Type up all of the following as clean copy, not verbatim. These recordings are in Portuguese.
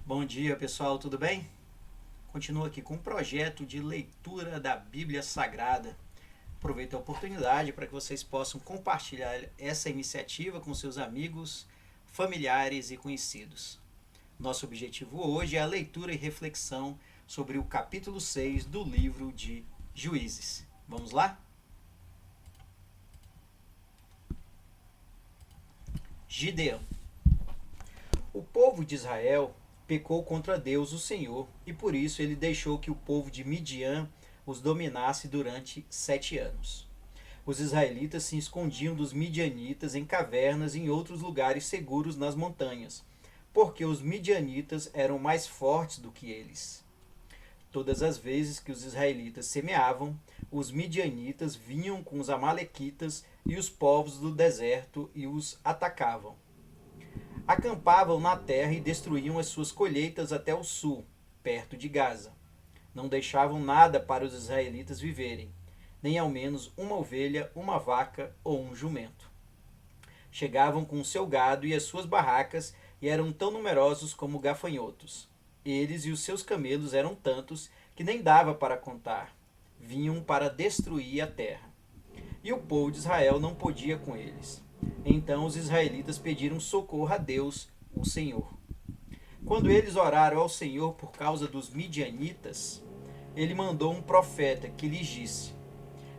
Bom dia, pessoal, tudo bem? Continuo aqui com um projeto de leitura da Bíblia Sagrada. Aproveito a oportunidade para que vocês possam compartilhar essa iniciativa com seus amigos, familiares e conhecidos. Nosso objetivo hoje é a leitura e reflexão sobre o capítulo 6 do livro de Juízes. Vamos lá? Gideão. O povo de Israel pecou contra Deus, o Senhor, e por isso ele deixou que o povo de Midian os dominasse durante 7 anos. Os israelitas se escondiam dos midianitas em cavernas e em outros lugares seguros nas montanhas, porque os midianitas eram mais fortes do que eles. Todas as vezes que os israelitas semeavam, os midianitas vinham com os amalequitas e os povos do deserto e os atacavam. Acampavam na terra e destruíam as suas colheitas até o sul, perto de Gaza. Não deixavam nada para os israelitas viverem, nem ao menos uma ovelha, uma vaca ou um jumento. Chegavam com o seu gado e as suas barracas e eram tão numerosos como gafanhotos. Eles e os seus camelos eram tantos que nem dava para contar. Vinham para destruir a terra. E o povo de Israel não podia com eles. Então os israelitas pediram socorro a Deus, o Senhor. Quando eles oraram ao Senhor por causa dos midianitas, ele mandou um profeta que lhes disse: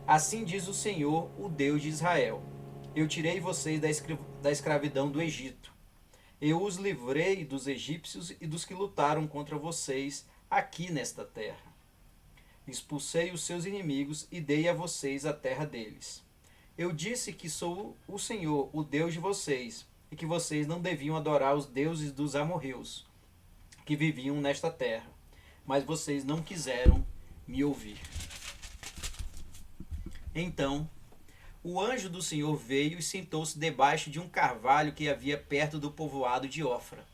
Assim diz o Senhor, o Deus de Israel: Eu tirei vocês da escravidão do Egito. Eu os livrei dos egípcios e dos que lutaram contra vocês aqui nesta terra. Expulsei os seus inimigos e dei a vocês a terra deles. Eu disse que sou o Senhor, o Deus de vocês, e que vocês não deviam adorar os deuses dos amorreus, que viviam nesta terra. Mas vocês não quiseram me ouvir. Então, o anjo do Senhor veio e sentou-se debaixo de um carvalho que havia perto do povoado de Ofra.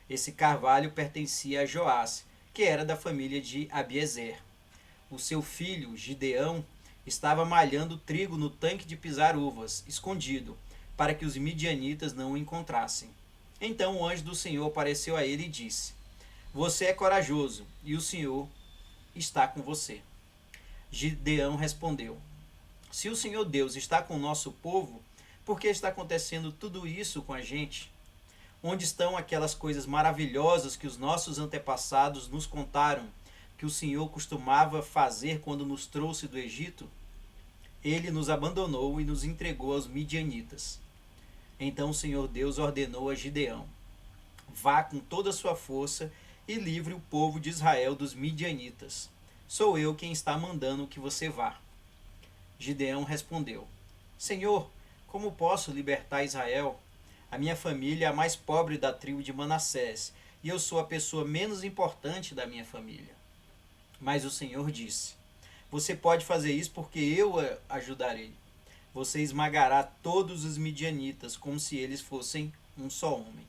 Esse carvalho pertencia a Joás, que era da família de Abiezer. O seu filho, Gideão, estava malhando trigo no tanque de pisar uvas, escondido, para que os midianitas não o encontrassem. Então o anjo do Senhor apareceu a ele e disse: Você é corajoso, e o Senhor está com você. Gideão respondeu: Se o Senhor Deus está com o nosso povo, por que está acontecendo tudo isso com a gente? Onde estão aquelas coisas maravilhosas que os nossos antepassados nos contaram, que o Senhor costumava fazer quando nos trouxe do Egito? Ele nos abandonou e nos entregou aos midianitas. Então o Senhor Deus ordenou a Gideão: Vá com toda a sua força e livre o povo de Israel dos midianitas. Sou eu quem está mandando que você vá. Gideão respondeu: Senhor, como posso libertar Israel? A minha família é a mais pobre da tribo de Manassés, e eu sou a pessoa menos importante da minha família. Mas o Senhor disse: Você pode fazer isso porque eu a ajudarei. Você esmagará todos os midianitas como se eles fossem um só homem.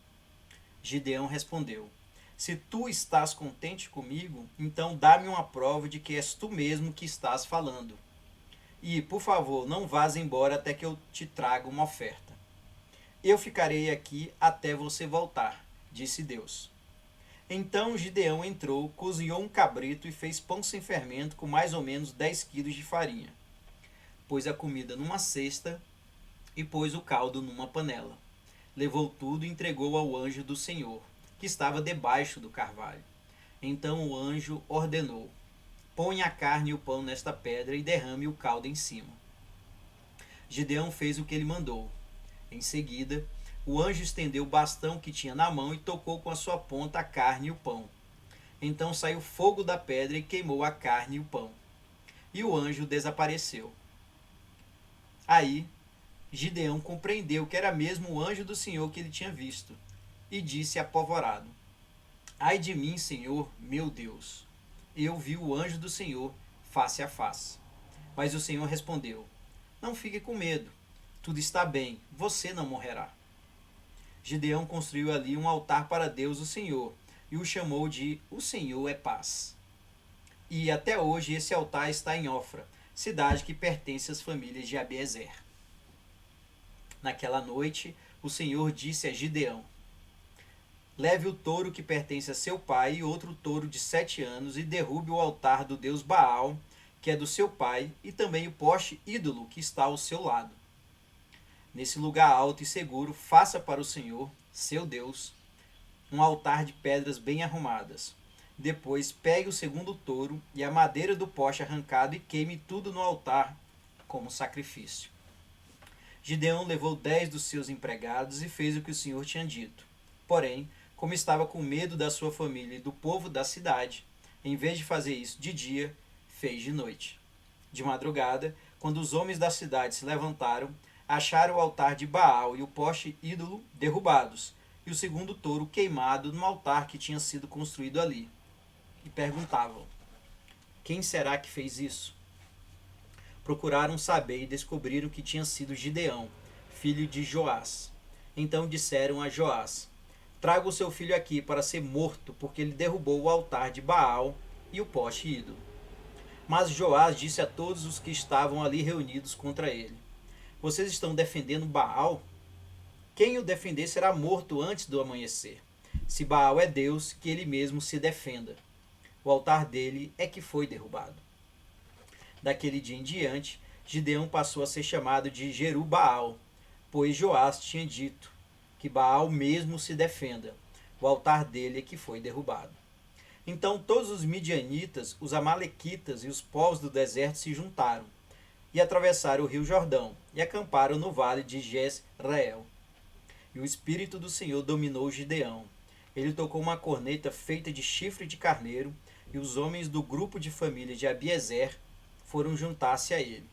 Gideão respondeu: Se tu estás contente comigo, então dá-me uma prova de que és tu mesmo que estás falando. E, por favor, não vás embora até que eu te traga uma oferta. Eu ficarei aqui até você voltar, disse Deus. Então Gideão entrou, cozinhou um cabrito e fez pão sem fermento com mais ou menos 10 quilos de farinha. Pôs a comida numa cesta e pôs o caldo numa panela. Levou tudo e entregou ao anjo do Senhor, que estava debaixo do carvalho. Então o anjo ordenou: Põe a carne e o pão nesta pedra e derrame o caldo em cima. Gideão fez o que ele mandou. Em seguida, o anjo estendeu o bastão que tinha na mão e tocou com a sua ponta a carne e o pão. Então saiu fogo da pedra e queimou a carne e o pão. E o anjo desapareceu. Aí, Gideão compreendeu que era mesmo o anjo do Senhor que ele tinha visto, e disse apavorado: Ai de mim, Senhor, meu Deus! Eu vi o anjo do Senhor face a face. Mas o Senhor respondeu: Não fique com medo. Tudo está bem, você não morrerá. Gideão construiu ali um altar para Deus, o Senhor, e o chamou de O Senhor é Paz. E até hoje esse altar está em Ofra, cidade que pertence às famílias de Abiezer. Naquela noite, o Senhor disse a Gideão: leve o touro que pertence a seu pai e outro touro de 7 anos e derrube o altar do deus Baal, que é do seu pai, e também o poste ídolo que está ao seu lado. Nesse lugar alto e seguro, faça para o Senhor, seu Deus, um altar de pedras bem arrumadas. Depois pegue o segundo touro e a madeira do poste arrancado e queime tudo no altar como sacrifício. Gideão levou 10 dos seus empregados e fez o que o Senhor tinha dito. Porém, como estava com medo da sua família e do povo da cidade, em vez de fazer isso de dia, fez de noite. De madrugada, quando os homens da cidade se levantaram, acharam o altar de Baal e o poste ídolo derrubados, e o segundo touro queimado no altar que tinha sido construído ali. E perguntavam: quem será que fez isso? Procuraram saber e descobriram que tinha sido Gideão, filho de Joás. Então disseram a Joás: traga o seu filho aqui para ser morto, porque ele derrubou o altar de Baal e o poste ídolo. Mas Joás disse a todos os que estavam ali reunidos contra ele: vocês estão defendendo Baal? Quem o defender será morto antes do amanhecer. Se Baal é Deus, que ele mesmo se defenda. O altar dele é que foi derrubado. Daquele dia em diante, Gideão passou a ser chamado de Jeru-Baal, pois Joás tinha dito que Baal mesmo se defenda. O altar dele é que foi derrubado. Então todos os midianitas, os amalequitas e os povos do deserto se juntaram e atravessaram o rio Jordão e acamparam no vale de Jezreel. E o Espírito do Senhor dominou Gideão. Ele tocou uma corneta feita de chifre de carneiro, e os homens do grupo de família de Abiezer foram juntar-se a ele.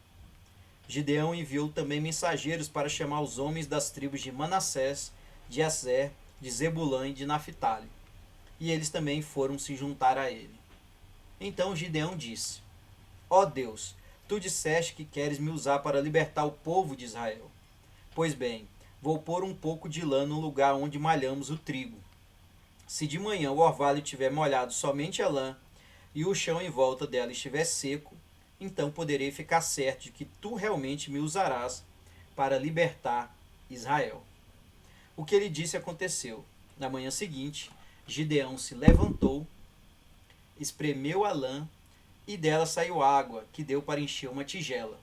Gideão enviou também mensageiros para chamar os homens das tribos de Manassés, de Aser, de Zebulã e de Naphtali. E eles também foram se juntar a ele. Então Gideão disse: ó Deus, tu disseste que queres me usar para libertar o povo de Israel. Pois bem, vou pôr um pouco de lã no lugar onde malhamos o trigo. Se de manhã o orvalho tiver molhado somente a lã, e o chão em volta dela estiver seco, então poderei ficar certo de que tu realmente me usarás para libertar Israel. O que ele disse aconteceu. Na manhã seguinte, Gideão se levantou, espremeu a lã, e dela saiu água, que deu para encher uma tigela.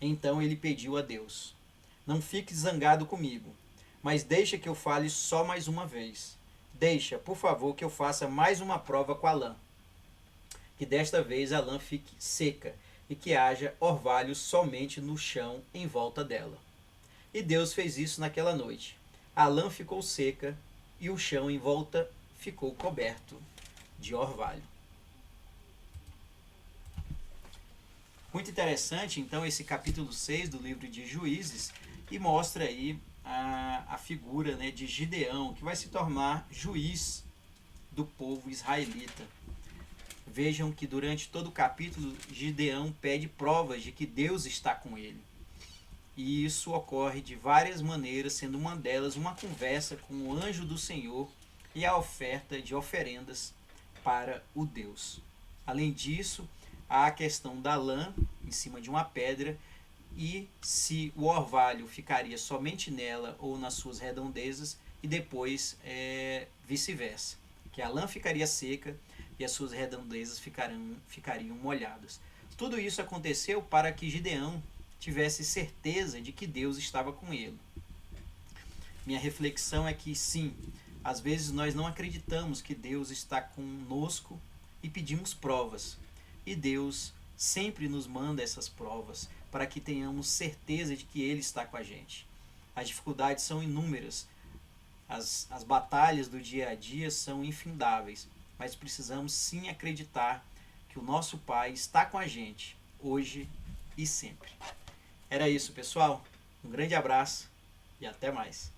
Então ele pediu a Deus: não fique zangado comigo, mas deixa que eu fale só mais uma vez. Deixa, por favor, que eu faça mais uma prova com a lã. Que desta vez a lã fique seca e que haja orvalho somente no chão em volta dela. E Deus fez isso naquela noite. A lã ficou seca e o chão em volta ficou coberto de orvalho. Muito interessante, então, esse capítulo 6 do livro de Juízes, e mostra aí a figura, né, de Gideão, que vai se tornar juiz do povo israelita. Vejam que durante todo o capítulo, Gideão pede provas de que Deus está com ele. E isso ocorre de várias maneiras, sendo uma delas uma conversa com o anjo do Senhor e a oferta de oferendas para o Deus. Além disso, há a questão da lã em cima de uma pedra e se o orvalho ficaria somente nela ou nas suas redondezas e depois vice-versa, que a lã ficaria seca e as suas redondezas ficariam molhadas. Tudo isso aconteceu para que Gideão tivesse certeza de que Deus estava com ele. Minha reflexão é que sim, às vezes nós não acreditamos que Deus está conosco e pedimos provas. E Deus sempre nos manda essas provas para que tenhamos certeza de que Ele está com a gente. As dificuldades são inúmeras, as batalhas do dia a dia são infindáveis, mas precisamos sim acreditar que o nosso Pai está com a gente, hoje e sempre. Era isso, pessoal. Um grande abraço e até mais.